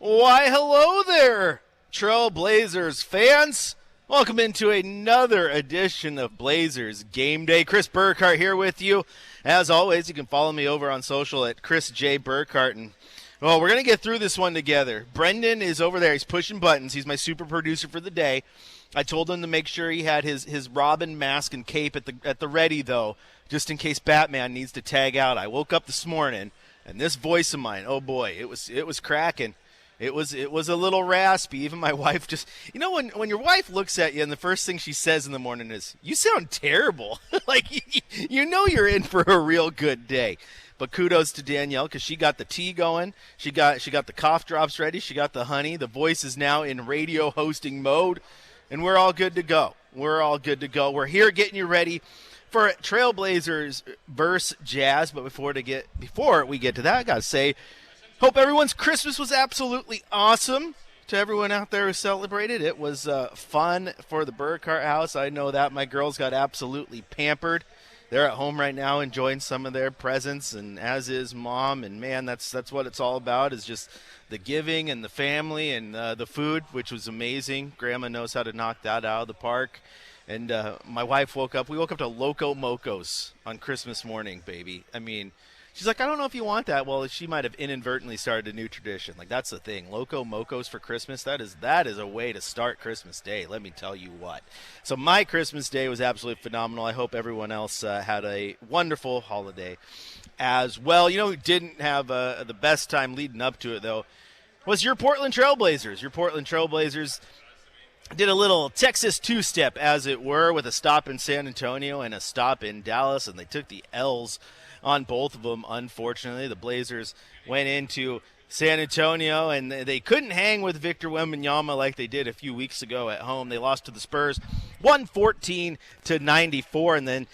Why, hello there, Trailblazers fans. Welcome into another edition of Blazers Game Day. Chris Burkhardt here with you. As always, you can follow me over on social at Chris J. Burkhardt. And, well, we're going to get through this one together. Brenden is over there. He's pushing buttons. He's my super producer for the day. I told him to make sure he had his Robin mask and cape at the ready, though, just in case Batman needs to tag out. I woke up this morning, and this voice of mine, oh boy, it was cracking. It was a little raspy. Even my wife just, when your wife looks at you and the first thing she says in the morning is, "You sound terrible." Like, you're in for a real good day. But kudos to Danielle because she got the tea going. She got the cough drops ready. She got the honey. The voice is now in radio hosting mode, and we're all good to go. We're here getting you ready for Trailblazers versus Jazz. But before we get to that, I gotta say, hope everyone's Christmas was absolutely awesome. To everyone out there who celebrated, it was fun for the Burkhardt house. I know that my girls got absolutely pampered. They're at home right now enjoying some of their presents, and as is Mom. And, man, that's what it's all about, is just the giving and the family and the food, which was amazing. Grandma knows how to knock that out of the park. And my wife we woke up to Loco Mocos on Christmas morning, baby. I mean, she's like, "I don't know if you want that." Well, she might have inadvertently started a new tradition. Like, that's the thing. Loco Mocos for Christmas, that is a way to start Christmas Day, let me tell you what. So my Christmas Day was absolutely phenomenal. I hope everyone else had a wonderful holiday as well. You know who didn't have the best time leading up to it, though, was your Portland Trailblazers. Your Portland Trailblazers did a little Texas two-step, as it were, with a stop in San Antonio and a stop in Dallas, and they took the L's on both of them. Unfortunately, the Blazers went into San Antonio, and they couldn't hang with Victor Wembanyama like they did a few weeks ago at home. They lost to the Spurs 114-94, and then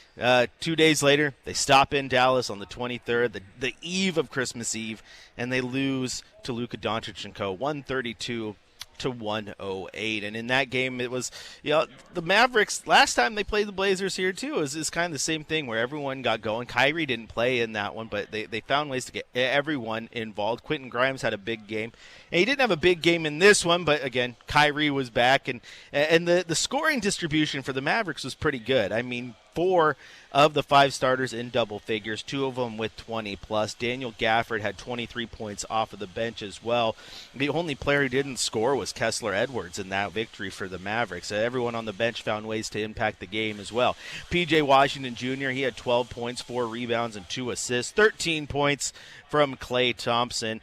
2 days later, they stop in Dallas on the 23rd, the eve of Christmas Eve, and they lose to Luka Doncic and co. 132-108. And in that game, it was, the Mavericks, last time they played the Blazers here too, is kind of the same thing where everyone got going. Kyrie didn't play in that one, but they found ways to get everyone involved. Quentin Grimes had a big game, and he didn't have a big game in this one, but again, Kyrie was back, and the scoring distribution for the Mavericks was pretty good. I mean, 4 of the 5 starters in double figures, 2 of them with 20-plus. Daniel Gafford had 23 points off of the bench as well. The only player who didn't score was Kessler Edwards in that victory for the Mavericks. Everyone on the bench found ways to impact the game as well. P.J. Washington Jr., he had 12 points, 4 rebounds, and 2 assists. 13 points from Klay Thompson.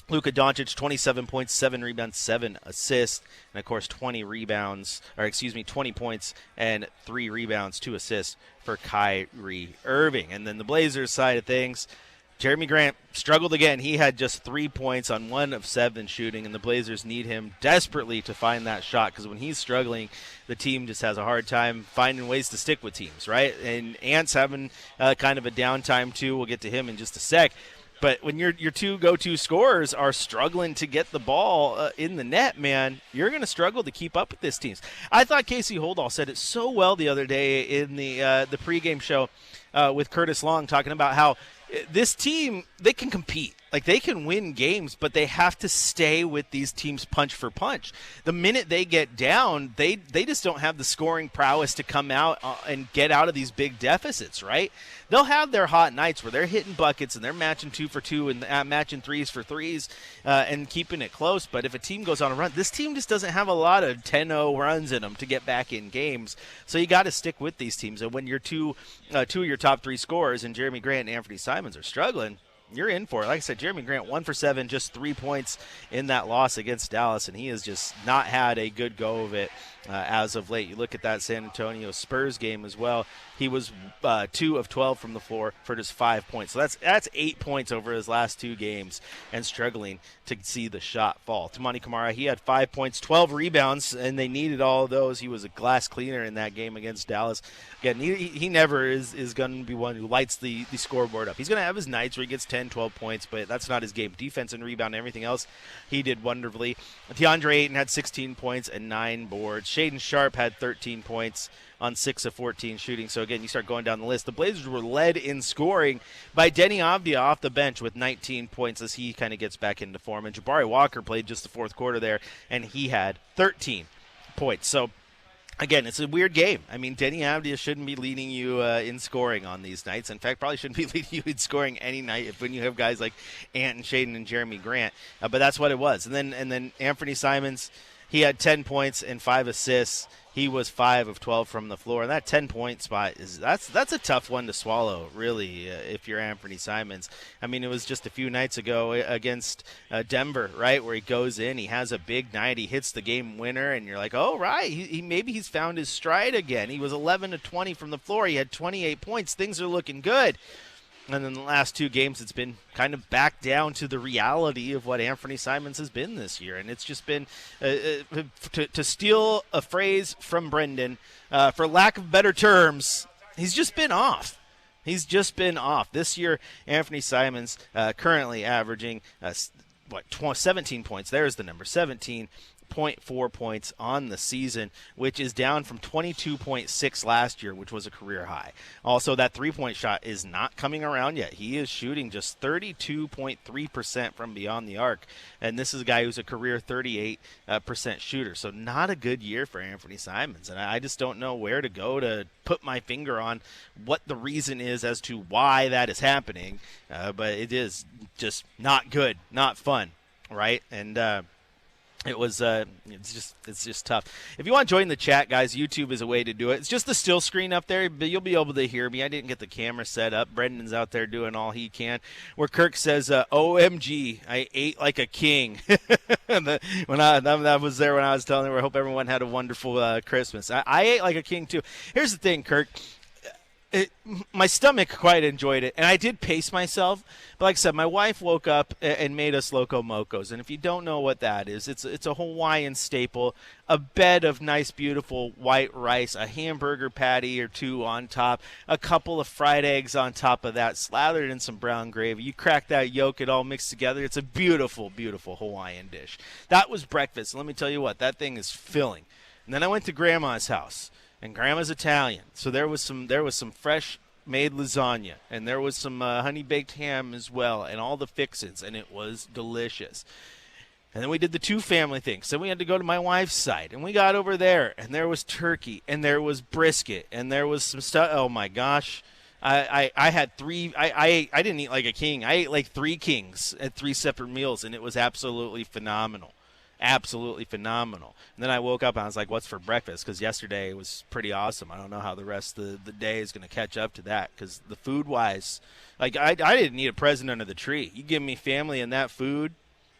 Luka Doncic, 27 points, 7 rebounds, 7 assists, and of course 20 points and 3 rebounds, 2 assists for Kyrie Irving. And then the Blazers side of things, Jeremy Grant struggled again. He had just 3 points on 1 of 7 shooting, and the Blazers need him desperately to find that shot, because when he's struggling, the team just has a hard time finding ways to stick with teams, right? And Ant's having kind of a downtime too. We'll get to him in just a sec. But when your 2 go-to scorers are struggling to get the ball in the net, man, you're going to struggle to keep up with this team. I thought Casey Holdall said it so well the other day in the pregame show with Curtis Long, talking about how this team, they can compete. Like, they can win games, but they have to stay with these teams punch for punch. The minute they get down, they just don't have the scoring prowess to come out and get out of these big deficits, right? They'll have their hot nights where they're hitting buckets and they're matching 2 for 2 and matching 3s for 3s and keeping it close. But if a team goes on a run, this team just doesn't have a lot of 10-0 runs in them to get back in games. So you got to stick with these teams. And when your two of your top 3 scorers, and Jeremy Grant and Anthony Simons, are struggling, you're in for it. Like I said, Jeremy Grant, 1 for 7, just 3 points in that loss against Dallas, and he has just not had a good go of it as of late. You look at that San Antonio Spurs game as well. He was 2 of 12 from the floor for just 5 points. So that's 8 points over his last 2 games, and struggling to see the shot fall. Toumani Camara, he had 5 points, 12 rebounds, and they needed all of those. He was a glass cleaner in that game against Dallas. Again, he never is going to be one who lights the scoreboard up. He's going to have his nights where he gets 10, 10, 12 points, but that's not his game. Defense and rebound and everything else, he did wonderfully. DeAndre Ayton had 16 points and 9 boards. Shaedon Sharpe had 13 points on 6 of 14 shooting. So, again, you start going down the list. The Blazers were led in scoring by Denny Avdia off the bench with 19 points as he kind of gets back into form. And Jabari Walker played just the fourth quarter there, and he had 13 points. So, again, it's a weird game. I mean, Denny Avdia shouldn't be leading you in scoring on these nights. In fact, probably shouldn't be leading you in scoring any night when you have guys like Ant and Shaedon and Jeremy Grant. But that's what it was. And then Anthony Simons, he had 10 points and 5 assists. He was 5 of 12 from the floor. And that 10-point spot, that's a tough one to swallow, really, if you're Anthony Simons. I mean, it was just a few nights ago against Denver, right, where he goes in, he has a big night, he hits the game winner, and you're like, oh, right, maybe he's found his stride again. He was 11 of 20 from the floor. He had 28 points. Things are looking good. And then the last 2 games, it's been kind of back down to the reality of what Anthony Simons has been this year. And it's just been, to steal a phrase from Brenden, for lack of better terms, he's just been off. He's just been off. This year, Anthony Simons currently averaging, 17 points. There's the number, 17.4 points on the season, which is down from 22.6 last year, which was a career high. Also, that three-point shot is not coming around yet. He is shooting just 32.3% from beyond the arc, and this is a guy who's a career 38% shooter. So not a good year for Anthony Simons, and I just don't know where to go to put my finger on what the reason is as to why that is happening, but it is just not good, not fun, right? And it's just tough. If you want to join the chat, guys, YouTube is a way to do it. It's just the still screen up there, but you'll be able to hear me. I didn't get the camera set up. Brendan's out there doing all he can. Where Kirk says, OMG, I ate like a king. That was there when I was telling him, I hope everyone had a wonderful Christmas. I ate like a king, too. Here's the thing, Kirk. My stomach quite enjoyed it, and I did pace myself. But like I said, my wife woke up and made us Loco Mocos, and if you don't know what that is, it's a Hawaiian staple, a bed of nice, beautiful white rice, a hamburger patty or 2 on top, a couple of fried eggs on top of that, slathered in some brown gravy. You crack that yolk, it all mixed together. It's a beautiful, beautiful Hawaiian dish. That was breakfast. Let me tell you what, that thing is filling. And then I went to Grandma's house. And Grandma's Italian, so there was some fresh made lasagna, and there was some honey baked ham as well, and all the fixins, and it was delicious. And then we did the 2 family things. Then we had to go to my wife's side, and we got over there, and there was turkey, and there was brisket, and there was some stuff. Oh my gosh, I had 3. I didn't eat like a king. I ate like 3 kings at 3 separate meals, and it was absolutely phenomenal. Absolutely phenomenal. And then I woke up and I was like, what's for breakfast? Because yesterday was pretty awesome. I don't know how the rest of the day is going to catch up to that, because the food-wise, like I didn't need a present under the tree. You give me family and that food,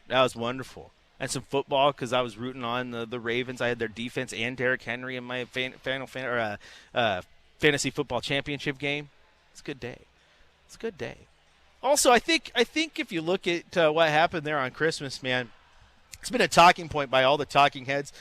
that was wonderful. And some football, because I was rooting on the Ravens. I had their defense and Derrick Henry in my fantasy football championship game. It's a good day. It's a good day. Also, I think if you look at what happened there on Christmas, man, it's been a talking point by all the talking heads,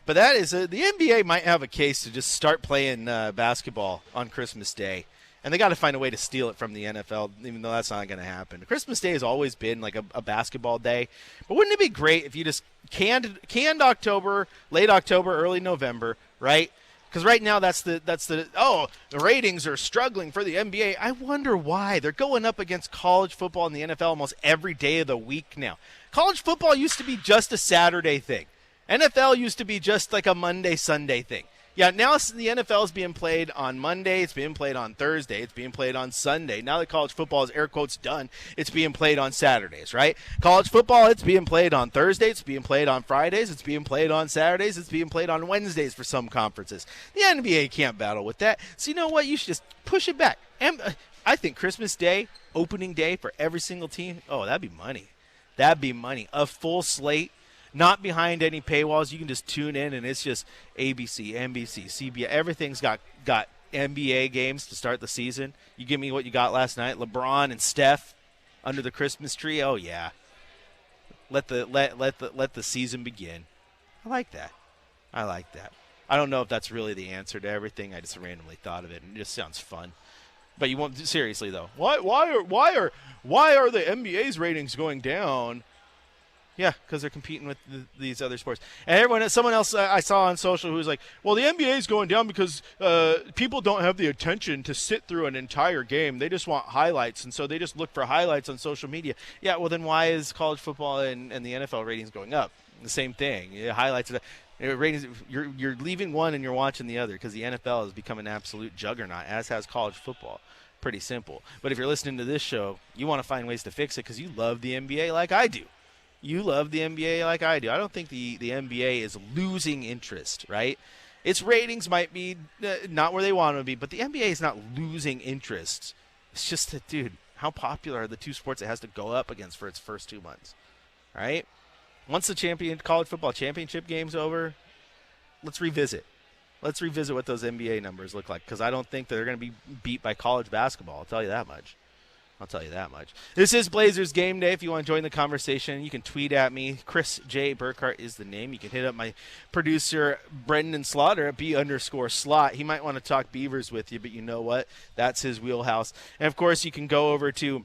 but that is the NBA might have a case to just start playing basketball on Christmas Day, and they got to find a way to steal it from the NFL, even though that's not going to happen. Christmas Day has always been like a basketball day, but wouldn't it be great if you just canned October, late October, early November, right? Because right now the ratings are struggling for the NBA. I wonder why. They're going up against college football and the NFL almost every day of the week now. College football used to be just a Saturday thing. NFL used to be just like a Monday, Sunday thing. Yeah, now the NFL is being played on Monday. It's being played on Thursday. It's being played on Sunday. Now that college football is air quotes done, it's being played on Saturdays, right? College football, it's being played on Thursdays. It's being played on Fridays. It's being played on Saturdays. It's being played on Wednesdays for some conferences. The NBA can't battle with that. So you know what? You should just push it back. And I think Christmas Day, opening day for every single team, oh, that'd be money. That'd be money. A full slate. Not behind any paywalls. You can just tune in, and it's just ABC, NBC, CBS. Everything's got NBA games to start the season. You give me what you got last night, LeBron and Steph under the Christmas tree. Oh yeah, let the season begin. I like that. I don't know if that's really the answer to everything. I just randomly thought of it, and it just sounds fun. But you won't seriously though. Why are the NBA's ratings going down? Yeah, because they're competing with these other sports. And someone else I saw on social who was like, well, the NBA is going down because people don't have the attention to sit through an entire game. They just want highlights, and so they just look for highlights on social media. Yeah, well, then why is college football and the NFL ratings going up? The same thing. Highlights. Ratings. You're leaving one and you're watching the other because the NFL has become an absolute juggernaut, as has college football. Pretty simple. But if you're listening to this show, you want to find ways to fix it because you love the NBA like I do. You love the NBA like I do. I don't think the NBA is losing interest, right? Its ratings might be not where they want to be, but the NBA is not losing interest. It's just that, dude, how popular are the two sports it has to go up against for its first 2 months, right? Once the college football championship game's over, let's revisit. Let's revisit what those NBA numbers look like because I don't think they're going to be beat by college basketball. I'll tell you that much. This is Blazers Game Day. If you want to join the conversation, you can tweet at me. Chris J. Burkhardt is the name. You can hit up my producer, Brenden Slaughter, at B_slot. He might want to talk Beavers with you, but you know what? That's his wheelhouse. And, of course, you can go over to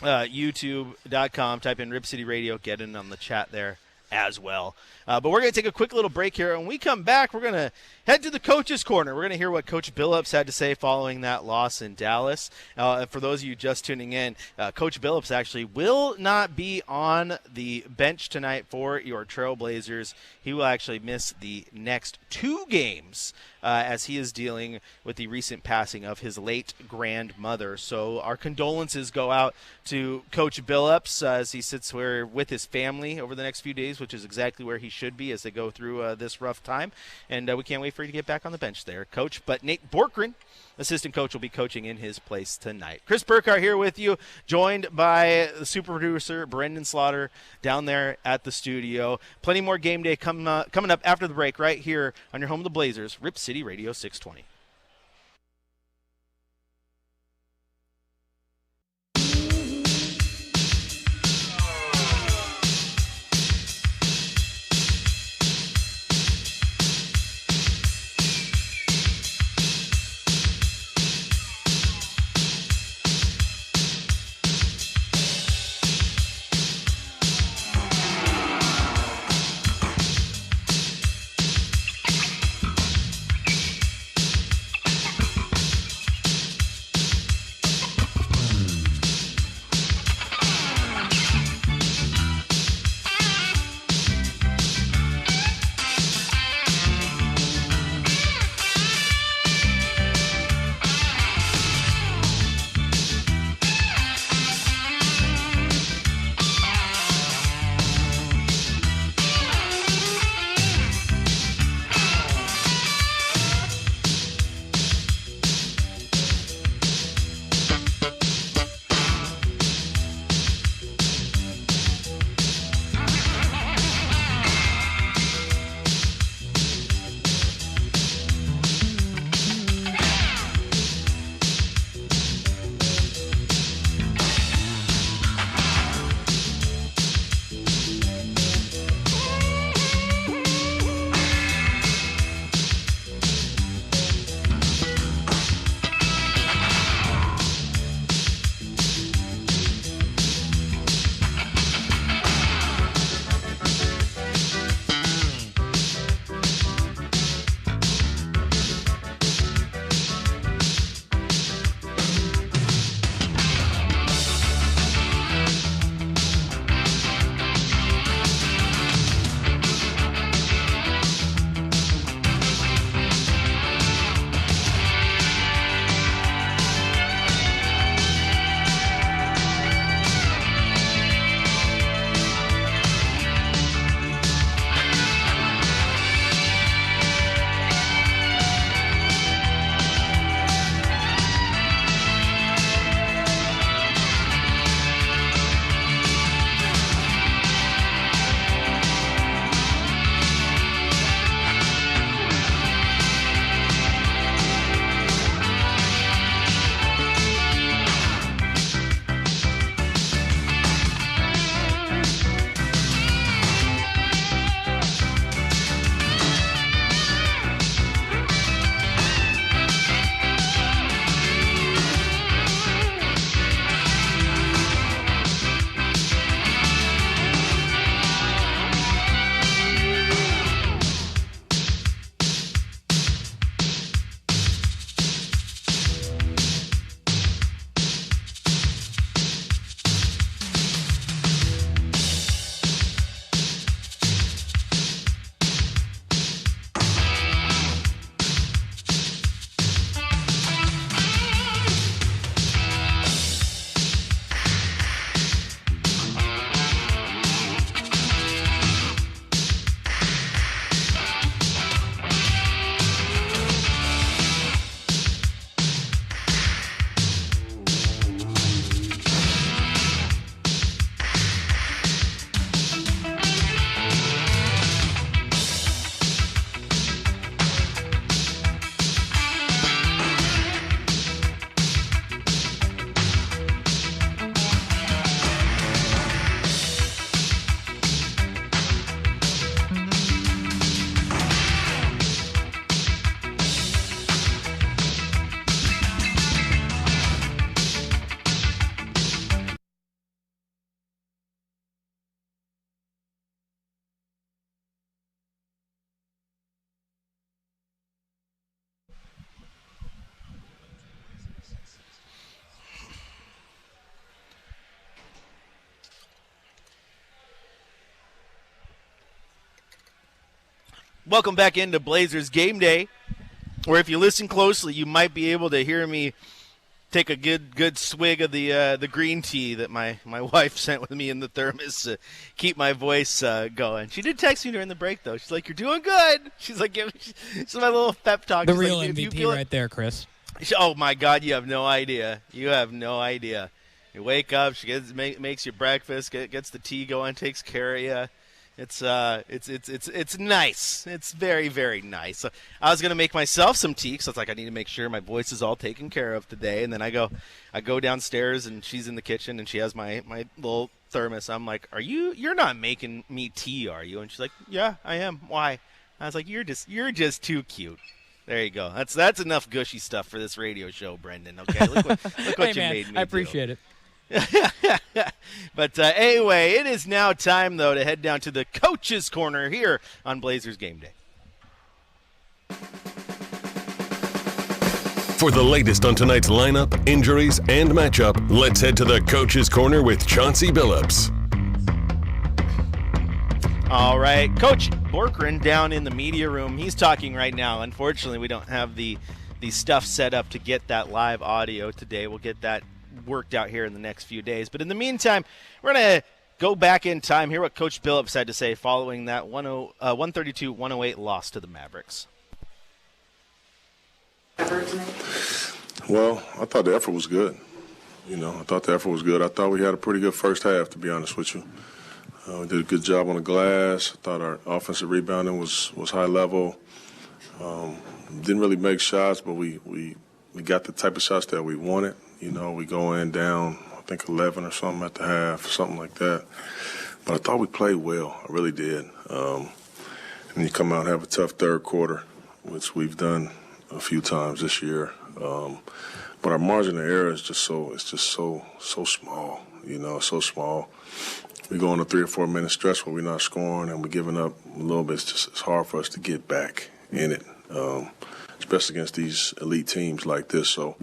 youtube.com, type in Rip City Radio, get in on the chat there as well. But we're going to take a quick little break here. When we come back, we're going to head to the Coach's Corner. We're going to hear what Coach Billups had to say following that loss in Dallas. For those of you just tuning in, Coach Billups actually will not be on the bench tonight for your Trailblazers. He will actually miss the next 2 games as he is dealing with the recent passing of his late grandmother. So our condolences go out to Coach Billups as he sits with his family over the next few days, which is exactly where he should be as they go through this rough time. And we can't wait for you to get back on the bench there, Coach. But Nate Borkren, assistant coach, will be coaching in his place tonight. Chris Burkhardt here with you, joined by the super producer, Brenden Slaughter, down there at the studio. Plenty more Game Day coming up after the break right here on your home of the Blazers, Rip City Radio 620. Welcome back into Blazers Game Day, where if you listen closely, you might be able to hear me take a good swig of the green tea that my wife sent with me in the thermos to keep my voice going. She did text me during the break, though. She's like, "You're doing good." She's like, "She's my little pep talk." The She's real like, MVP right there, Chris. Oh, my God, you have no idea. You have no idea. You wake up, she makes you breakfast, gets the tea going, takes care of you. It's nice. It's very, very nice. I was gonna make myself some tea, so it's like I need to make sure my voice is all taken care of today. And then I go downstairs, and she's in the kitchen, and she has my little thermos. I'm like, you're not making me tea, are you? And she's like, "Yeah, I am. Why?" I was like, "You're just too cute." There you go. That's enough gushy stuff for this radio show, Brenden. Okay, look what Hey, you man, made me I appreciate do. it. But anyway, it is now time, though, to head down to the Coach's Corner here on Blazers Game Day. For the latest on tonight's lineup, injuries, and matchup, let's head to the Coach's Corner with Chauncey Billups. All right, Coach Burkhardt down in the media room. He's talking right now. Unfortunately, we don't have the stuff set up to get that live audio today. We'll get that worked out here in the next few days. But in the meantime, we're going to go back in time, hear what Coach Billups had to say following that 132-108 loss to the Mavericks. Well, I thought the effort was good. I thought we had a pretty good first half, to be honest with you. We did a good job on the glass. I thought our offensive rebounding was high level. Didn't really make shots, but we got the type of shots that we wanted. We go in down, I think 11 or something at the half, something like that. But I thought we played well. I really did. And you come out and have a tough third quarter, which we've done a few times this year. But our margin of error is just so small. So small. We go on a 3 or 4 minute stretch where we're not scoring and we're giving up a little bit. It's hard for us to get back in it, especially against these elite teams like this. So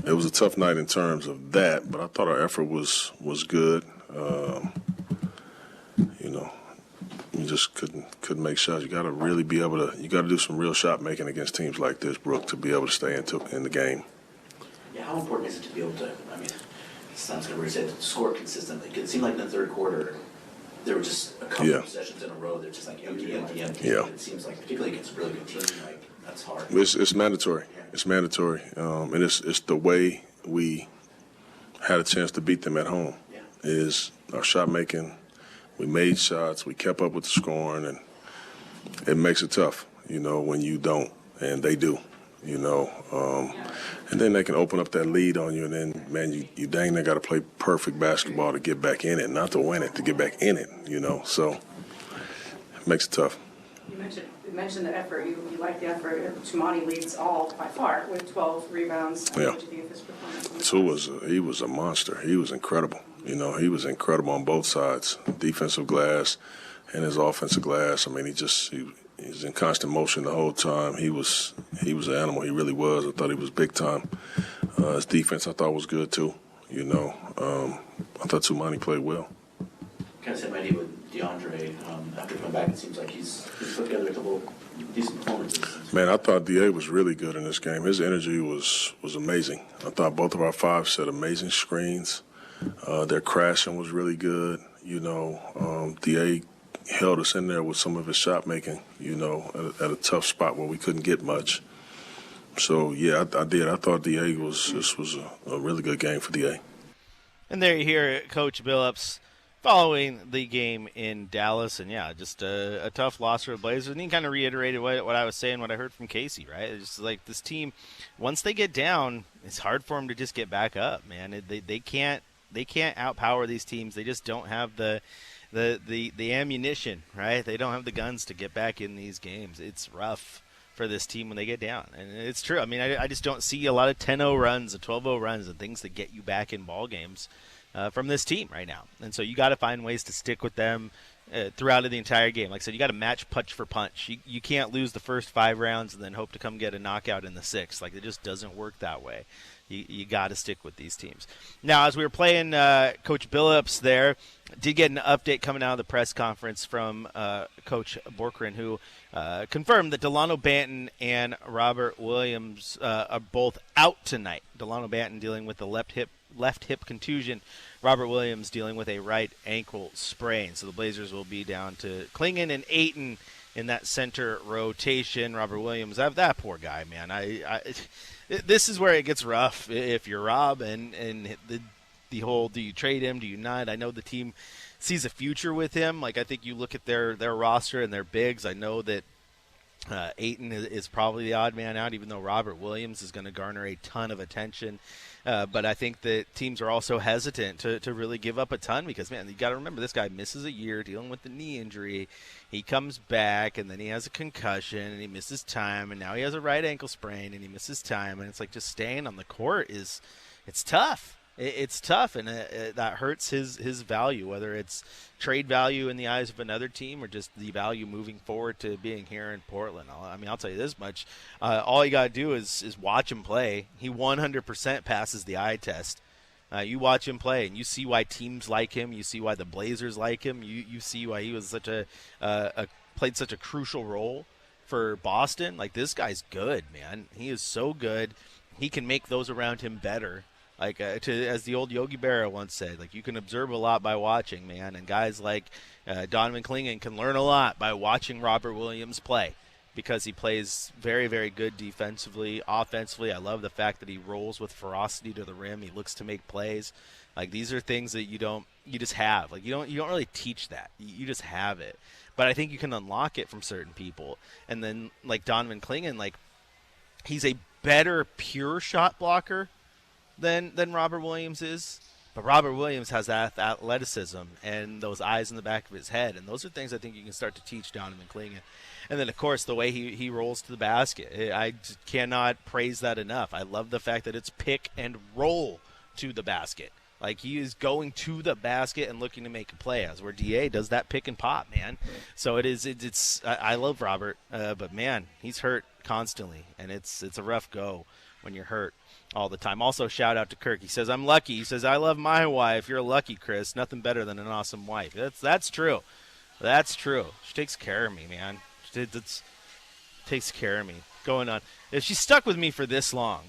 it was a tough night in terms of that, but I thought our effort was good. You just couldn't make shots. You got to really be able to. You got to do some real shot making against teams like this, Brooke, to be able to stay in the game. Yeah, how important is it to be able to? I mean, it sounds good where you said score consistently. It seemed like in the third quarter there were just a couple of possessions in a row. They're just like empty. Yeah. It seems like, particularly against a really good team, like that's hard. It's mandatory. It's mandatory, and it's the way we had a chance to beat them at home. Yeah. Is our shot making. We made shots. We kept up with the scoring, and it makes it tough, when you don't, and they do, And then they can open up that lead on you, and then, man, you dang near got to play perfect basketball to get back in it, not to win it, to get back in it, So it makes it tough. You mentioned the effort. You like the effort. Chumani leads all by far with 12 rebounds. Yeah. What did you think of his performance? He was a monster. He was incredible. He was incredible on both sides, defensive glass and his offensive glass. I mean, he's in constant motion the whole time. He was an animal. He really was. I thought he was big time. His defense I thought was good too. I thought Chumani played well. Kind of same idea with DeAndre. After coming back, it seems like he's put together a couple decent performances. Man, I thought DA was really good in this game. His energy was amazing. I thought both of our fives set amazing screens. Their crashing was really good. DA held us in there with some of his shot making, at a tough spot where we couldn't get much. So, yeah, I did. I thought this was a really good game for DA. And there you hear Coach Billups following the game in Dallas. And, yeah, just a tough loss for the Blazers. And he kind of reiterated what I was saying, what I heard from Casey, right? It's just like this team, once they get down, it's hard for them to just get back up, man. They can't outpower these teams. They just don't have the ammunition, right? They don't have the guns to get back in these games. It's rough for this team when they get down. And it's true. I mean, I just don't see a lot of 10-0 runs and 12-0 runs and things that get you back in ball games from this team right now. And so you got to find ways to stick with them throughout the entire game. Like I said, you got to match punch for punch. You can't lose the first 5 rounds and then hope to come get a knockout in the 6th. Like, it just doesn't work that way. you got to stick with these teams. Now, as we were playing Coach Billups there, did get an update coming out of the press conference from Coach Burkhardt, who confirmed that Delano Banton and Robert Williams are both out tonight. Delano Banton dealing with the left hip contusion. Robert Williams dealing with a right ankle sprain. So the Blazers will be down to Clingan and Ayton in that center rotation. Robert Williams, that poor guy, man. This is where it gets rough if you're Rob and the whole, do you trade him, do you not? I know the team sees a future with him. Like, I think you look at their roster and their bigs. I know that Ayton is probably the odd man out, even though Robert Williams is going to garner a ton of attention. But I think that teams are also hesitant to really give up a ton because, man, you got to remember this guy misses a year dealing with the knee injury. He comes back, and then he has a concussion, and he misses time, and now he has a right ankle sprain, and he misses time. And it's like just staying on the court it's tough. It's tough, and that hurts his value, whether it's trade value in the eyes of another team or just the value moving forward to being here in Portland. I'll tell you this much. All you got to do is watch him play. He 100% passes the eye test. You watch him play, and you see why teams like him. You see why the Blazers like him. You see why he was such played such a crucial role for Boston. Like, this guy's good, man. He is so good. He can make those around him better. Like, as the old Yogi Berra once said, like, you can observe a lot by watching, man. And guys like Donovan Clingan can learn a lot by watching Robert Williams play because he plays very, very good defensively. Offensively, I love the fact that he rolls with ferocity to the rim. He looks to make plays. Like, these are things that you just have. Like, you don't really teach that. You just have it. But I think you can unlock it from certain people. And then, like, Donovan Clingan, like, he's a better pure shot blocker than Robert Williams is, but Robert Williams has that athleticism and those eyes in the back of his head, and those are things I think you can start to teach Donovan Clingan. And then, of course, the way he rolls to the basket, I just cannot praise that enough. I love the fact that it's pick and roll to the basket. Like, he is going to the basket and looking to make a play, as where DA does that pick and pop, man. So I love Robert, but man, he's hurt constantly, and it's a rough go when you're hurt all the time. Also, shout out to Kirk. He says, I'm lucky. He says, I love my wife. You're lucky, Chris. Nothing better than an awesome wife. That's true. That's true. She takes care of me, man. She takes care of me. Going on. If she stuck with me for this long,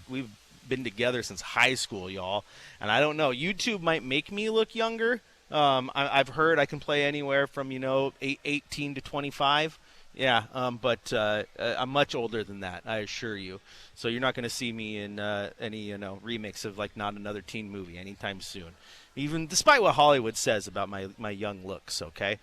we've been together since high school, y'all. And I don't know. YouTube might make me look younger. I've heard I can play anywhere from 18 to 25. Yeah, but I'm much older than that, I assure you. So you're not going to see me in any remix of like Not Another Teen Movie anytime soon. Even despite what Hollywood says about my young looks, okay?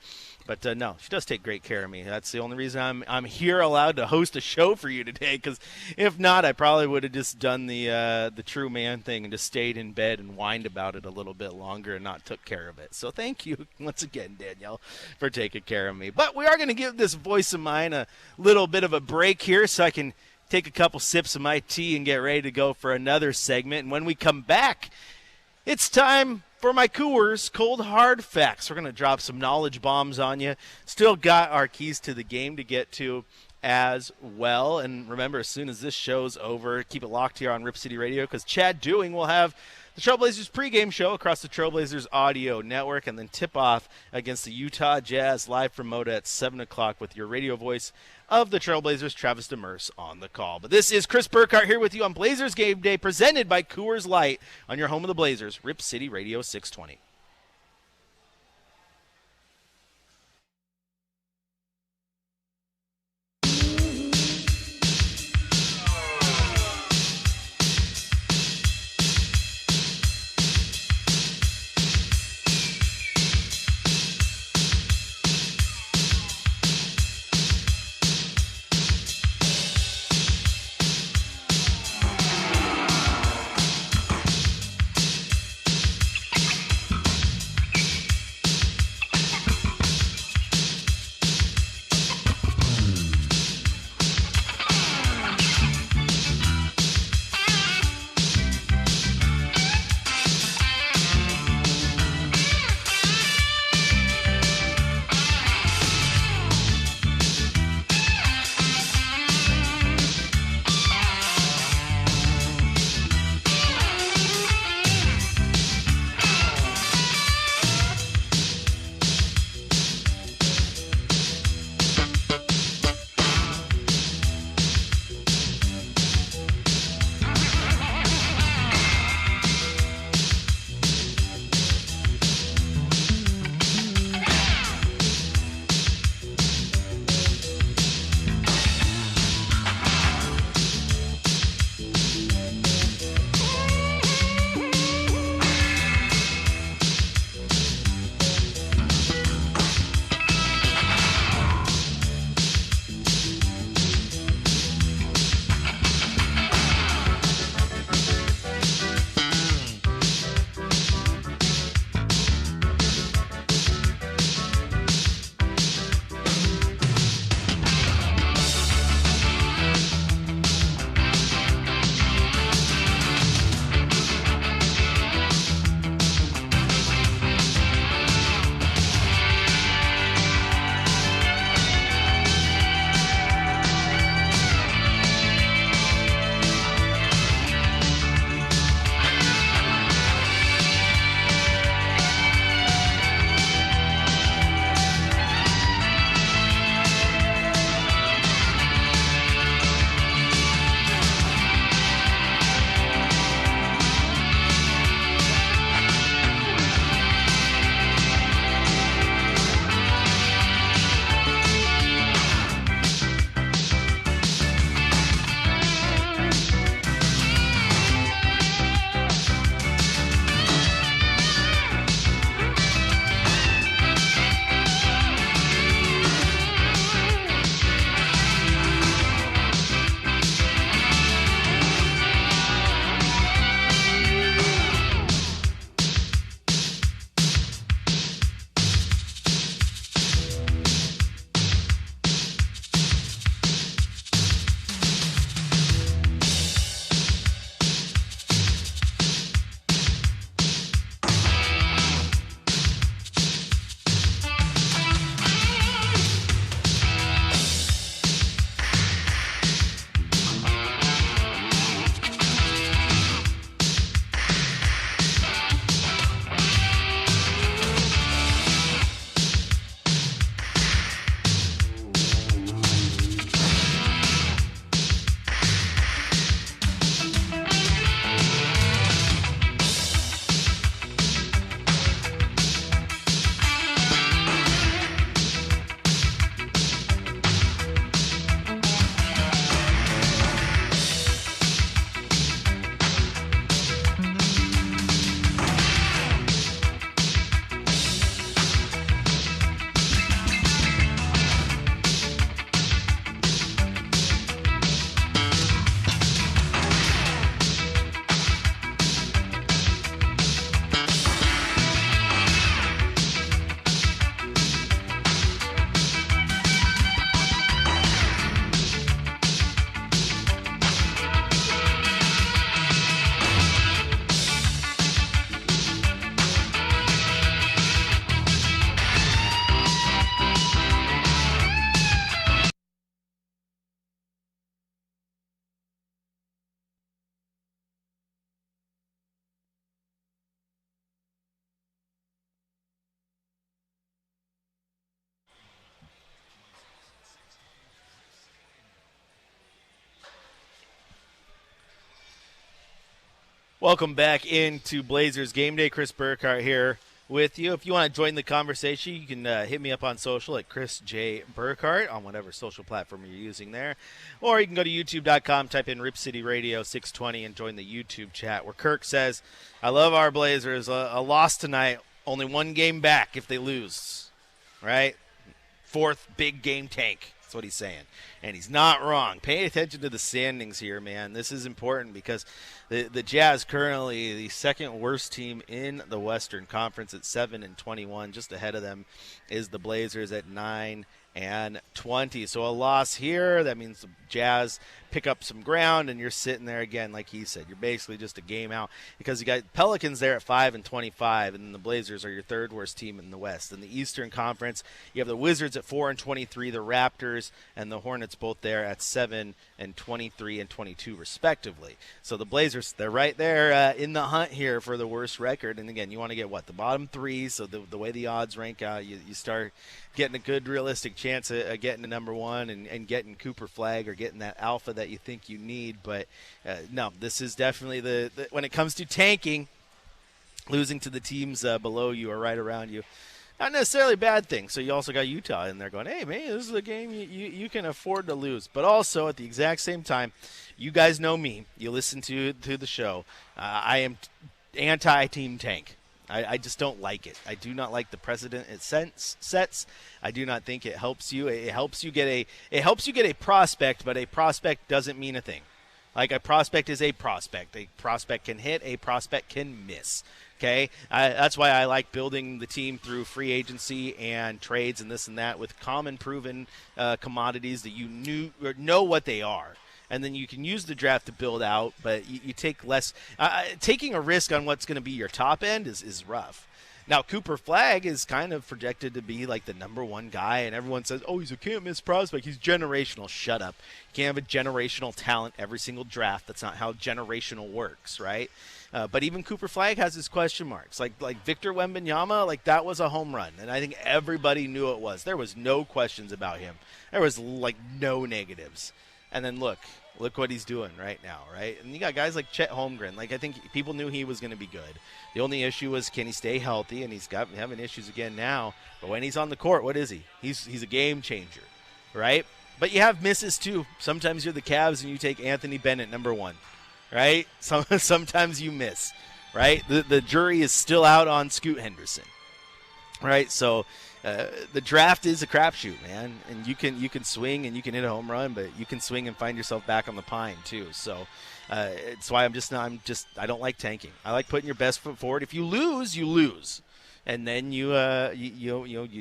But no, she does take great care of me. That's the only reason I'm here allowed to host a show for you today. Because if not, I probably would have just done the true man thing and just stayed in bed and whined about it a little bit longer and not took care of it. So thank you once again, Danielle, for taking care of me. But we are going to give this voice of mine a little bit of a break here so I can take a couple sips of my tea and get ready to go for another segment. And when we come back, it's time for my Coors Cold Hard Facts. We're going to drop some knowledge bombs on you. Still got our keys to the game to get to as well. And remember, as soon as this show's over, keep it locked here on Rip City Radio because Chad Dewing will have the Trailblazers pregame show across the Trailblazers audio network and then tip off against the Utah Jazz live from Moda at 7 o'clock with your radio voice of the Trailblazers, Travis Demers, on the call. But this is Chris Burkhardt here with you on Blazers Game Day, presented by Coors Light on your home of the Blazers, Rip City Radio 620. Welcome back into Blazers Game Day. Chris Burkhardt here with you. If you want to join the conversation, you can hit me up on social at Chris J. Burkhardt on whatever social platform you're using there. Or you can go to youtube.com, type in Rip City Radio 620, and join the YouTube chat where Kirk says, I love our Blazers. A loss tonight, only one game back if they lose. Right? Fourth big game tank. That's what he's saying. And he's not wrong. Pay attention to the standings here, man. This is important because the Jazz currently the second worst team in the Western Conference at 7-21. Just ahead of them is the Blazers at 9-20. So a loss here, that means the Jazz pick up some ground, and you're sitting there again, like he said. You're basically just a game out because you got Pelicans there at 5-25, and then the Blazers are your third worst team in the West. In the Eastern Conference, you have the Wizards at 4-23, the Raptors and the Hornets both there at 7-23 and 22 respectively. So the Blazers, they're right there in the hunt here for the worst record. And again, you want to get the bottom three. So the way the odds rank out, you start getting a good realistic chance of getting to number one and getting Cooper Flag or getting that alpha that you think you need. But no, this is definitely the when it comes to tanking, losing to the teams below you or right around you, not necessarily a bad thing. So you also got Utah in there going, hey, man, this is a game you can afford to lose. But also at the exact same time, you guys know me. You listen to the show. I am anti-team tank. I just don't like it. I do not like the precedent it sets. I do not think it helps you. It helps you get a prospect, but a prospect doesn't mean a thing. Like a prospect is a prospect. A prospect can hit. A prospect can miss. Okay, that's why I like building the team through free agency and trades and this and that with common proven commodities that you know what they are. And then you can use the draft to build out, but you take less. Taking a risk on what's going to be your top end is rough. Now, Cooper Flag is kind of projected to be like the number one guy, and everyone says, oh, he's a can't-miss prospect. He's generational. Shut up. You can't have a generational talent every single draft. That's not how generational works, right? But even Cooper Flag has his question marks. Like Victor Wembanyama, like that was a home run, and I think everybody knew it was. There was no questions about him. There was like no negatives. And then look what he's doing right now, right? And you got guys like Chet Holmgren. Like I think people knew he was going to be good. The only issue was can he stay healthy, and he's having issues again now. But when he's on the court, what is he? He's a game changer, right? But you have misses too. Sometimes you're the Cavs and you take Anthony Bennett number one, right? Sometimes you miss, right? The jury is still out on Scoot Henderson, right? So the draft is a crapshoot, man, and you can swing and you can hit a home run, but you can swing and find yourself back on the pine too. So it's why I don't like tanking. I like putting your best foot forward. If you lose, you lose, and then you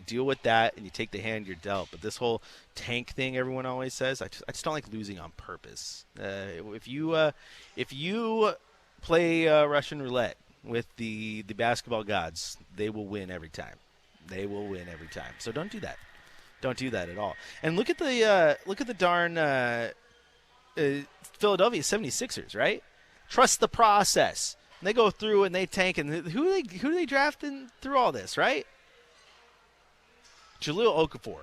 deal with that and you take the hand you're dealt. But this whole tank thing, everyone always says, I just don't like losing on purpose. If you play Russian roulette with the basketball gods, they will win every time. They will win every time. So don't do that. Don't do that at all. And look at the darn Philadelphia 76ers, right? Trust the process. And they go through and they tank. And who do they draft in through all this, right? Jahlil Okafor.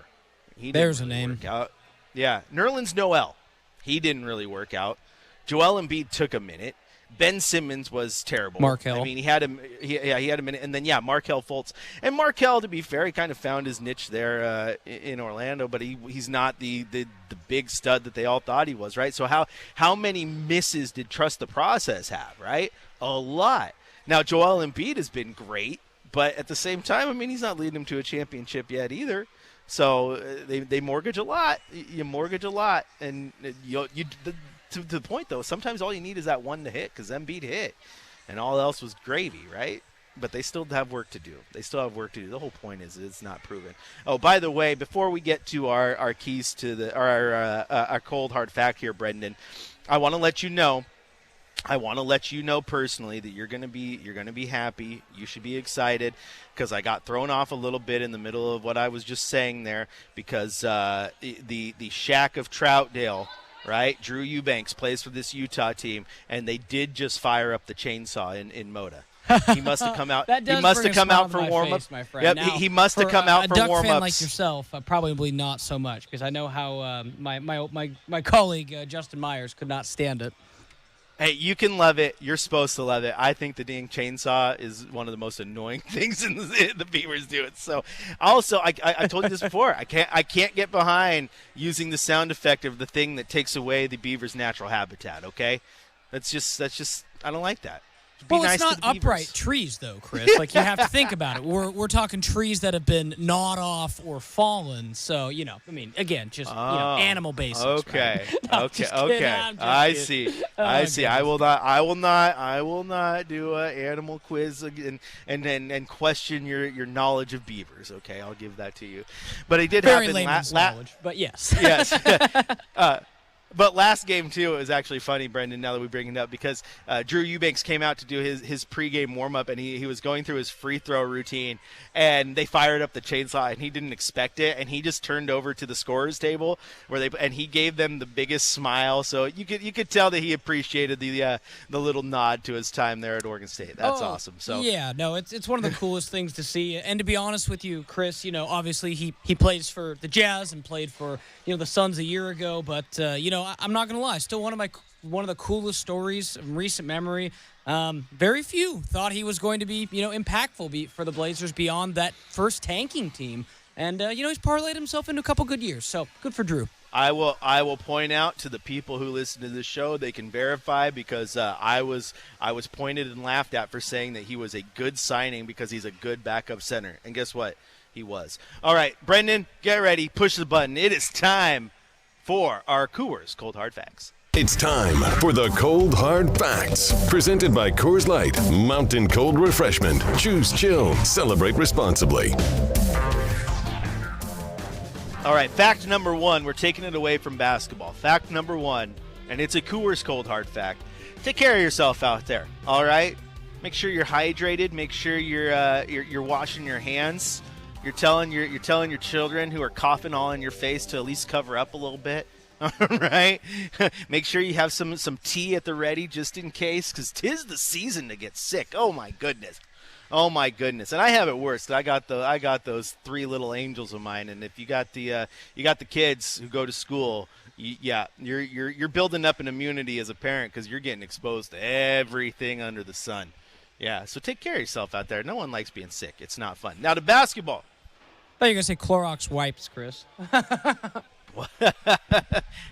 There's a name. Work out. Yeah. Nerlens Noel. He didn't really work out. Joel Embiid took a minute. Ben Simmons was terrible. Markelle. I mean, he had a minute, and then Markelle Fultz. And Markelle, to be fair, he kind of found his niche there in Orlando, but he's not the big stud that they all thought he was, right? So how many misses did Trust the Process have, right? A lot. Now Joel Embiid has been great, but at the same time, I mean, he's not leading them to a championship yet either. So they mortgage a lot. You mortgage a lot, and to the point, though, sometimes all you need is that one to hit because Embiid hit, and all else was gravy, right? But they still have work to do. The whole point is it's not proven. Oh, by the way, before we get to our keys to our cold hard fact here, Brenden, I want to let you know personally that you're gonna be happy. You should be excited because I got thrown off a little bit in the middle of what I was just saying there because the Shack of Troutdale. Right, Drew Eubanks plays for this Utah team, and they did just fire up the chainsaw in Moda. He must have come out. He must have come out for warm-ups. My friend. Yep, now, he must have come out for warm-ups. A warm-ups. Duck fan like yourself, probably not so much, because I know how my colleague Justin Myers could not stand it. Hey, you can love it. You're supposed to love it. I think the dang chainsaw is one of the most annoying things in the Beavers do it. So, also, I told you this before. I can't get behind using the sound effect of the thing that takes away the beaver's natural habitat. Okay, that's just I don't like that. Be Well, nice it's not to the beavers. upright trees, though, Chris. Like, you have to think about it. We're talking trees that have been gnawed off or fallen. So, again, just animal basics. Okay, right? No, okay, just kidding. okay. I'm just I kidding. see. Oh, I see. I goodness. will not do an animal quiz again and question your knowledge of beavers. Okay, I'll give that to you. But it did Very happen. layman's knowledge, but yes. Yes. But last game, too, it was actually funny, Brenden, now that we bring it up, because Drew Eubanks came out to do his pregame warm-up, and he was going through his free throw routine, and they fired up the chainsaw, and he didn't expect it, and he just turned over to the scorer's table, and he gave them the biggest smile. So you could tell that he appreciated the little nod to his time there at Oregon State. That's awesome. So yeah, no, it's one of the coolest things to see. And to be honest with you, Chris, obviously he plays for the Jazz and played for the Suns a year ago, but I'm not gonna lie, still one of the coolest stories of recent memory. Very few thought he was going to be impactful for the Blazers beyond that first tanking team, and he's parlayed himself into a couple good years. So good for Drew. I will point out to the people who listen to this show, they can verify, because I was pointed and laughed at for saying that he was a good signing because he's a good backup center, and guess what? He was. All right, Brenden, get ready, push the button. It is time for our Coors Cold Hard Facts. It's time for the Cold Hard Facts. Presented by Coors Light. Mountain Cold Refreshment. Choose chill. Celebrate responsibly. All right, fact number one. We're taking it away from basketball. Fact number one, and it's a Coors Cold Hard Fact. Take care of yourself out there, all right? Make sure you're hydrated. Make sure you're washing your hands. You're telling your children who are coughing all in your face to at least cover up a little bit. All right? Make sure you have some tea at the ready just in case, because 'tis the season to get sick. Oh my goodness. Oh my goodness. And I have it worse. I got those three little angels of mine, and if you got the kids who go to school, you're building up an immunity as a parent because you're getting exposed to everything under the sun. Yeah, so take care of yourself out there. No one likes being sick. It's not fun. Now to basketball. I thought you were going to say Clorox wipes, Chris.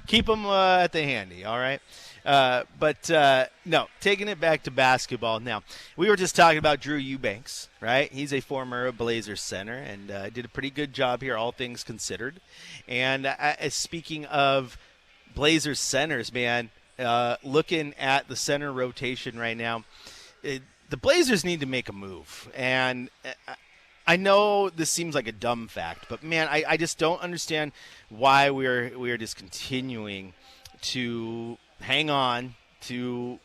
Keep them at the handy, all right? No, taking it back to basketball now. We were just talking about Drew Eubanks, right? He's a former Blazers center and did a pretty good job here, all things considered. And speaking of Blazers centers, man, looking at the center rotation right now, the Blazers need to make a move. And I know this seems like a dumb fact, but man, I just don't understand why we are just continuing to hang on to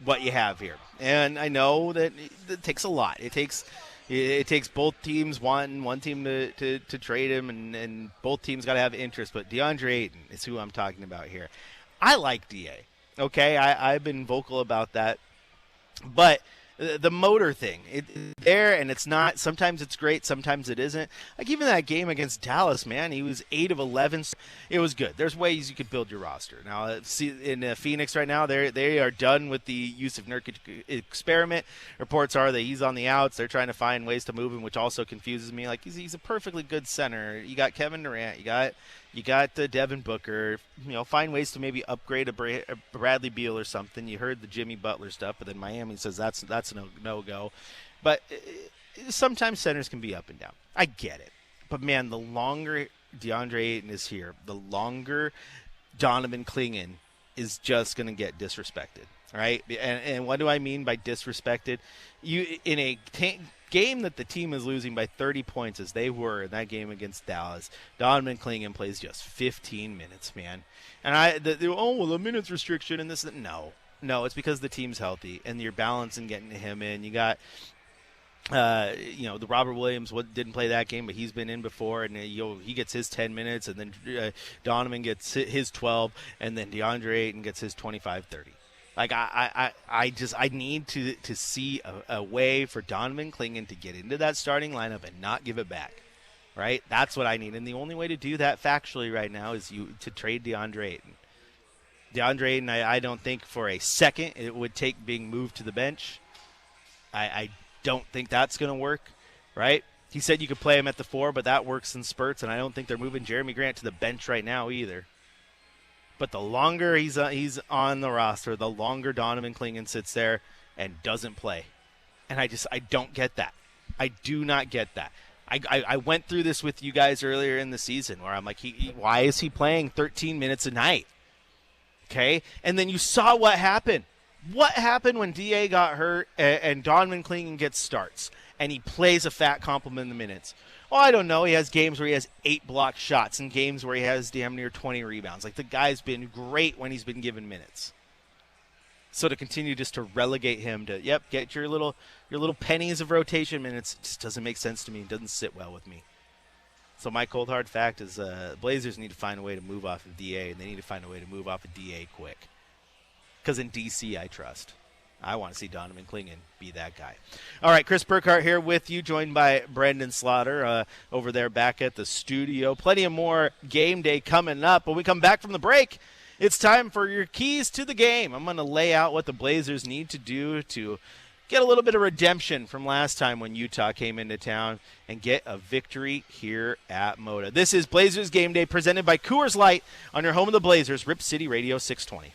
what you have here. And I know that it takes a lot. It takes both teams one team to trade him, and both teams got to have interest. But DeAndre Ayton is who I'm talking about here. I like DA. Okay, I've been vocal about that, but the motor thing, it's there, and it's not. Sometimes it's great, sometimes it isn't. Like even that game against Dallas, man, he was 8 of 11. It was good. There's ways you could build your roster. Now, see in Phoenix right now, they are done with the Yusuf Nurkic experiment. Reports are that he's on the outs. They're trying to find ways to move him, which also confuses me. Like he's a perfectly good center. You got Kevin Durant. You got Devin Booker. Find ways to maybe upgrade a Bradley Beal or something. You heard the Jimmy Butler stuff, but then Miami says that's a no-go. But sometimes centers can be up and down. I get it. But, man, the longer DeAndre Ayton is here, the longer Donovan Clingan is just going to get disrespected, right? And what do I mean by disrespected? In a game that the team is losing by 30 points as they were in that game against Dallas, Donovan Clingan plays just 15 minutes, man. And the minutes restriction and this. No, it's because the team's healthy and you're balancing getting him in. You got, the Robert Williams didn't play that game, but he's been in before, and he gets his 10 minutes, and then Donovan gets his 12, and then DeAndre Ayton gets his 25-30. Like I need to see a way for Donovan Clingan to get into that starting lineup and not give it back, right? That's what I need, and the only way to do that factually right now is to trade DeAndre Ayton. DeAndre Ayton, I don't think for a second it would take being moved to the bench. I don't think that's going to work, right? He said you could play him at the 4, but that works in spurts, and I don't think they're moving Jeremy Grant to the bench right now either. But the longer he's on the roster, the longer Donovan Clingan sits there and doesn't play. And I don't get that. I do not get that. I went through this with you guys earlier in the season where I'm like, why is he playing 13 minutes a night? Okay? And then you saw what happened. What happened when D.A. got hurt and Donovan Clingan gets starts and he plays a fat complement of the minutes? Oh, I don't know. He has games where he has 8 blocked shots and games where he has damn near 20 rebounds. Like, the guy's been great when he's been given minutes. So to continue just to relegate him to, get your little pennies of rotation minutes just doesn't make sense to me. It doesn't sit well with me. So my cold hard fact is Blazers need to find a way to move off of DA, and they need to find a way to move off of DA quick. Because in DC, I trust. I want to see Donovan Clingan be that guy. All right, Chris Burkhardt here with you, joined by Brenden Slaughter over there back at the studio. Plenty of more game day coming up. When we come back from the break, it's time for your keys to the game. I'm going to lay out what the Blazers need to do to get a little bit of redemption from last time when Utah came into town and get a victory here at Moda. This is Blazers Game Day presented by Coors Light on your home of the Blazers, Rip City Radio 620.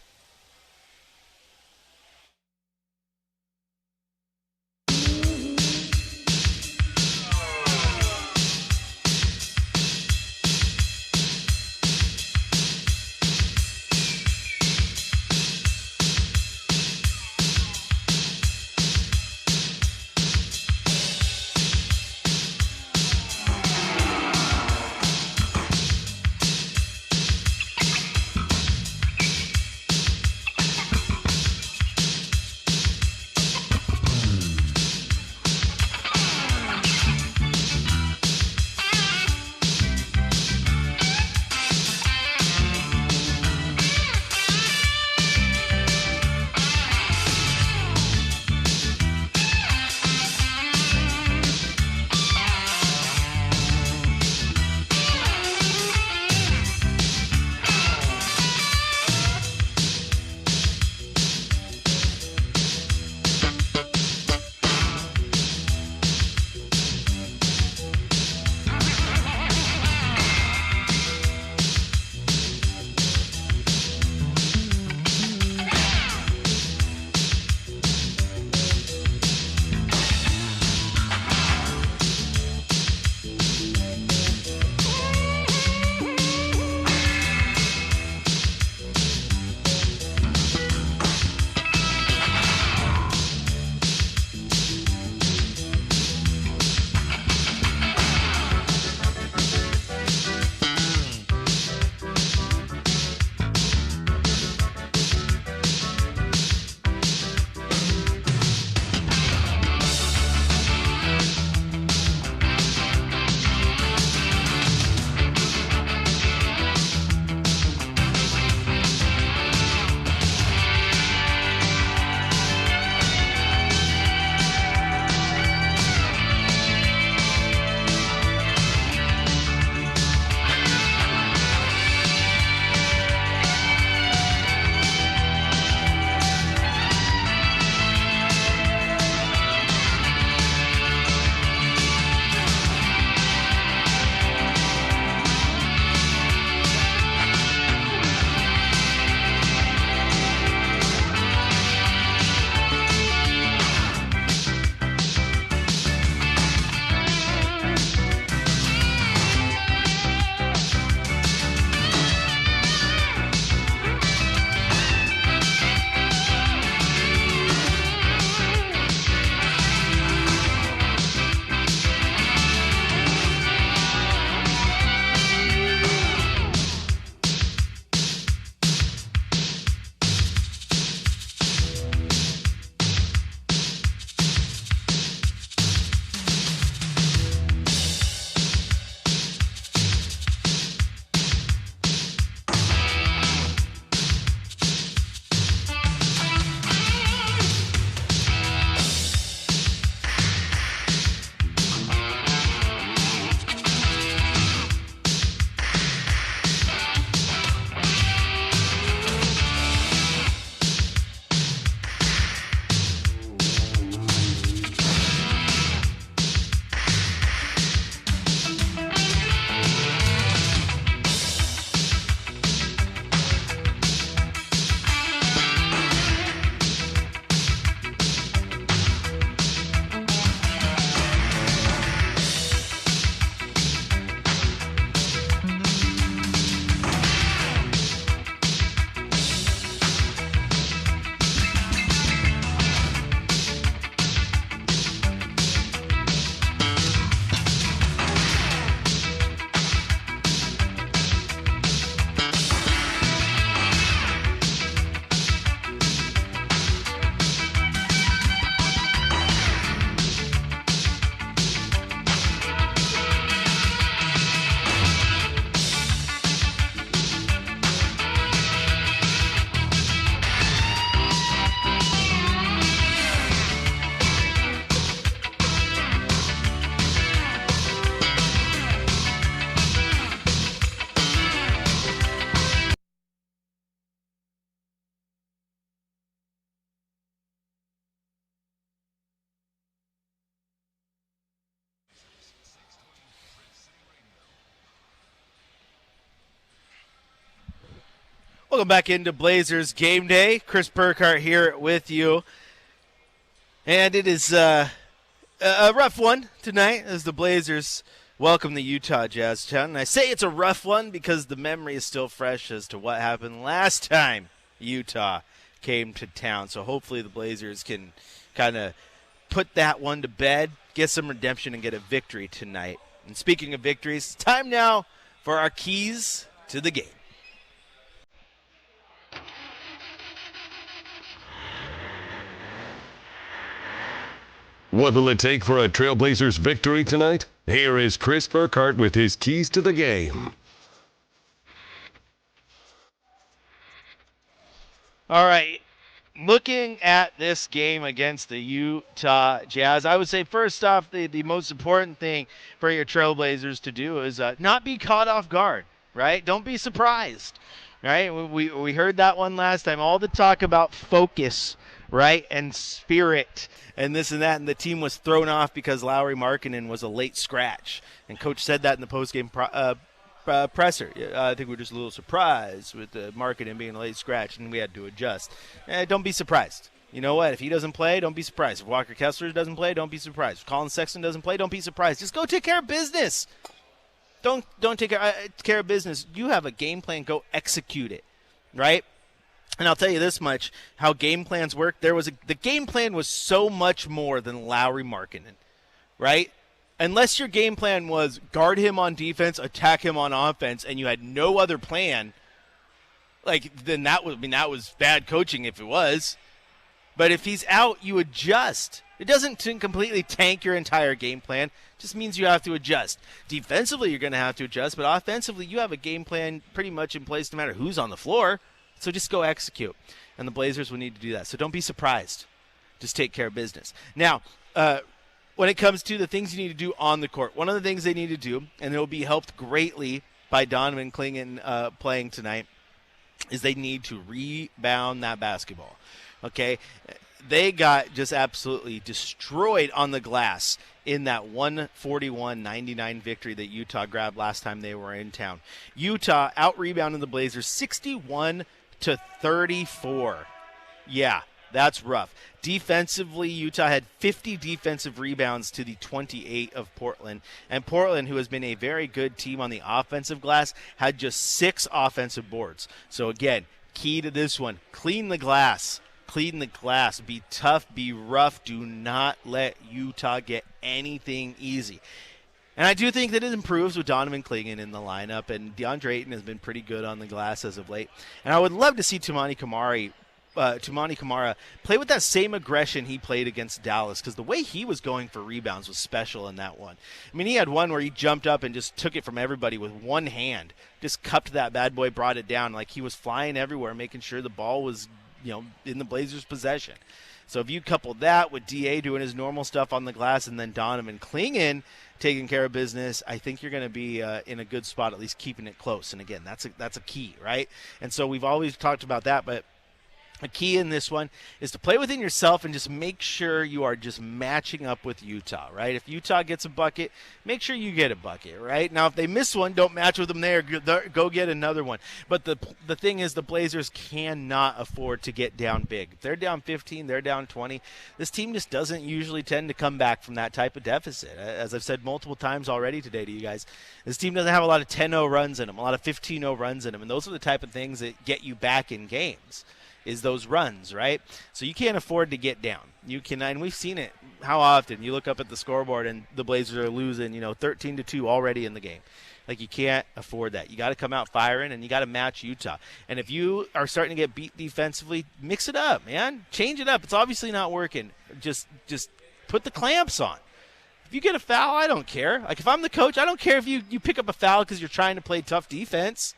Welcome back into Blazers Game Day. Chris Burkhardt here with you. And it is a rough one tonight as the Blazers welcome the Utah Jazz to town. And I say it's a rough one because the memory is still fresh as to what happened last time Utah came to town. So hopefully the Blazers can kind of put that one to bed, get some redemption, and get a victory tonight. And speaking of victories, it's time now for our keys to the game. What will it take for a Trailblazers victory tonight? Here is Chris Burkhardt with his keys to the game. All right. Looking at this game against the Utah Jazz, I would say first off, the most important thing for your Trailblazers to do is not be caught off guard, right? Don't be surprised, right? We heard that one last time. All the talk about focus, right, and spirit and this and that, and the team was thrown off because Lauri Markkanen was a late scratch. And Coach said that in the postgame presser. I think we're just a little surprised with the Markkanen being a late scratch, and we had to adjust. Don't be surprised. You know what? If he doesn't play, don't be surprised. If Walker Kessler doesn't play, don't be surprised. If Colin Sexton doesn't play, don't be surprised. Just go take care of business. Don't take care of business. You have a game plan. Go execute it, right? And I'll tell you this much, how game plans work. The game plan was so much more than Lauri Markkanen, right? Unless your game plan was guard him on defense, attack him on offense, and you had no other plan, then that was bad coaching if it was. But if he's out, you adjust. It doesn't completely tank your entire game plan. It just means you have to adjust. Defensively, you're going to have to adjust, but offensively, you have a game plan pretty much in place no matter who's on the floor. So just go execute. And the Blazers will need to do that. So don't be surprised. Just take care of business. Now, when it comes to the things you need to do on the court, one of the things they need to do, and it will be helped greatly by Donovan Clingan playing tonight, is they need to rebound that basketball. Okay? They got just absolutely destroyed on the glass in that 141-99 victory that Utah grabbed last time they were in town. Utah out-rebounded the Blazers 61-34. Yeah, that's rough. Defensively, Utah had 50 defensive rebounds to the 28 of Portland. And Portland, who has been a very good team on the offensive glass, had just 6 offensive boards. So again, key to this one, clean the glass. Clean the glass. Be tough. Be rough. Do not let Utah get anything easy. And I do think that it improves with Donovan Clingan in the lineup, and DeAndre Ayton has been pretty good on the glass as of late. And I would love to see Toumani Camara play with that same aggression he played against Dallas, because the way he was going for rebounds was special in that one. I mean, he had one where he jumped up and just took it from everybody with one hand, just cupped that bad boy, brought it down. Like he was flying everywhere, making sure the ball was in the Blazers' possession. So if you couple that with DA doing his normal stuff on the glass and then Donovan Clingan taking care of business, I think you're going to be in a good spot, at least keeping it close. And again, that's a key, right? And so we've always talked about that, but a key in this one is to play within yourself and just make sure you are just matching up with Utah, right? If Utah gets a bucket, make sure you get a bucket, right? Now, if they miss one, don't match with them there. Go get another one. But the thing is, the Blazers cannot afford to get down big. If they're down 15, they're down 20. This team just doesn't usually tend to come back from that type of deficit. As I've said multiple times already today to you guys, this team doesn't have a lot of 10-0 runs in them, a lot of 15-0 runs in them, and those are the type of things that get you back in games. Is those runs, right? So you can't afford to get down. You can, and we've seen it how often. You look up at the scoreboard and the Blazers are losing, 13-2 already in the game. Like, you can't afford that. You got to come out firing, and you got to match Utah. And if you are starting to get beat defensively, mix it up, man. Change it up. It's obviously not working. Just put the clamps on. If you get a foul, I don't care. Like, if I'm the coach, I don't care if you pick up a foul because you're trying to play tough defense.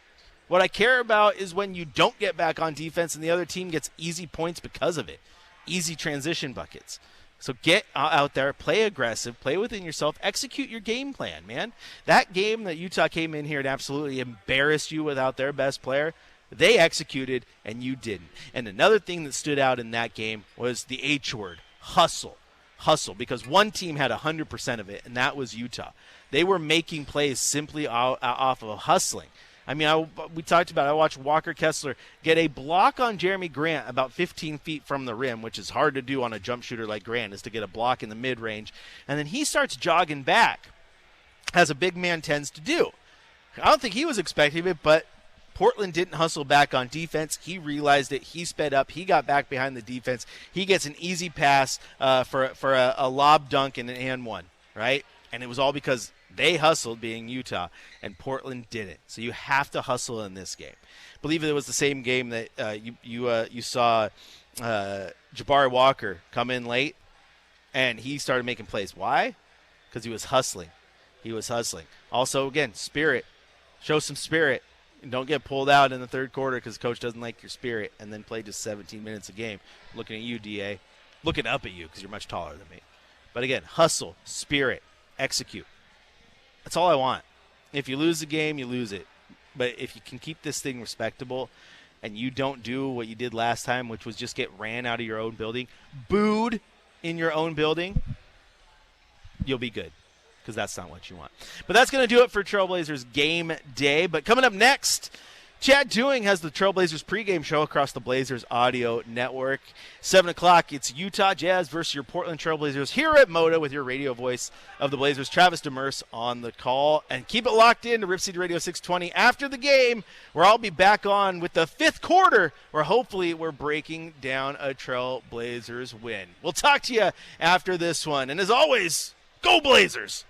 What I care about is when you don't get back on defense and the other team gets easy points because of it. Easy transition buckets. So get out there, play aggressive, play within yourself, execute your game plan, man. That game that Utah came in here and absolutely embarrassed you without their best player, they executed and you didn't. And another thing that stood out in that game was the H word, hustle. Hustle, because one team had 100% of it, and that was Utah. They were making plays simply off of hustling. I mean, we talked about it. I watched Walker Kessler get a block on Jeremy Grant about 15 feet from the rim, which is hard to do on a jump shooter like Grant, is to get a block in the mid-range. And then he starts jogging back, as a big man tends to do. I don't think he was expecting it, but Portland didn't hustle back on defense. He realized it. He sped up. He got back behind the defense. He gets an easy pass for a lob dunk and an and one, right? And it was all because they hustled, being Utah, and Portland didn't. So you have to hustle in this game. I believe it was the same game that you saw Jabari Walker come in late, and he started making plays. Why? Because he was hustling. He was hustling. Also, again, spirit. Show some spirit. And don't get pulled out in the third quarter because coach doesn't like your spirit, and then play just 17 minutes a game. Looking at you, DA. Looking up at you because you're much taller than me. But again, hustle, spirit, execute. That's all I want. If you lose the game, you lose it. But if you can keep this thing respectable and you don't do what you did last time, which was just get ran out of your own building, booed in your own building, you'll be good. Because that's not what you want. But that's going to do it for Trailblazers Game Day. But coming up next, Chad Dewing has the Trailblazers pregame show across the Blazers audio network. 7 o'clock, it's Utah Jazz versus your Portland Trailblazers here at Moda with your radio voice of the Blazers, Travis Demers, on the call. And keep it locked in to Rip City Radio 620 after the game, where I'll be back on with the fifth quarter, where hopefully we're breaking down a Trailblazers win. We'll talk to you after this one. And as always, go Blazers!